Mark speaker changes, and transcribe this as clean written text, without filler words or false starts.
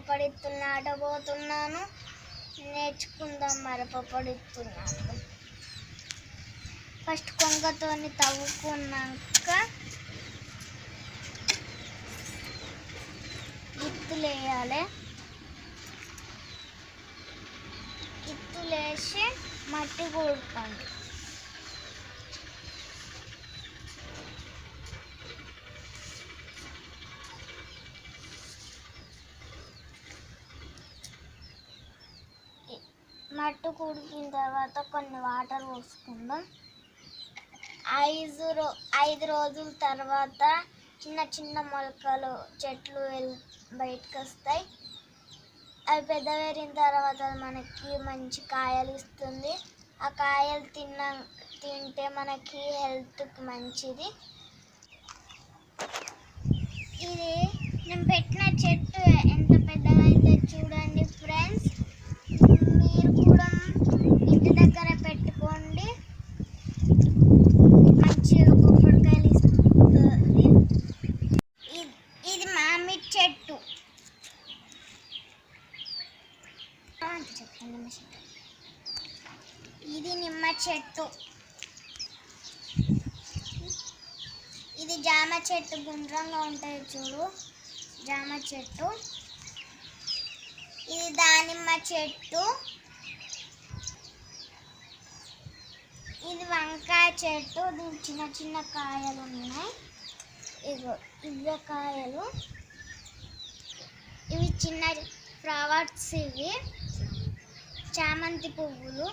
Speaker 1: మిరపపొడిత్తులు నాటబోతున్నాను. నేర్చుకుందాం మిరపపొడిత్తున్నాను. ఫస్ట్ కొంగతోని తవ్వుకున్నాక గిత్తులు వేయాలి. గిత్తులు వేసి మట్టి కూడుకోండి. మట్టి కూడికిన తర్వాత కొన్ని వాటర్ పోసుకుందాం. 5 రోజుల తర్వాత చిన్న చిన్న మొలకలు చెట్లు బయటకు వస్తాయి. అవి పెద్దవేరిన తర్వాత మనకి మంచి కాయలు ఇస్తుంది. ఆ కాయలు తింటే మనకి హెల్త్కి మంచిది. ఇది నేను పెట్టిన చెట్టు ఎంత పెద్దగా అయిందో చూడండి ఫ్రెండ్స్. మీరు కూడా ఇంటి దగ్గర పెట్టుకోండి. మంచిగా కొబ్బరికాయలు ఇస్తుంది. ఇది మామిడి చెట్టు. ఇది నిమ్మ చెట్టు. ఇది జామ చెట్టు. గుండ్రంగా ఉంటాయి చూడు, జామ చెట్టు. ఇది దానిమ్మ చెట్టు. ఇది వంకాయ చెట్టు. దీని చిన్న చిన్న కాయలు ఉన్నాయి. ఇవే కాయలు. ఇవి చిన్న ఫ్లవర్స్. ఇవి చామంతి పువ్వులు.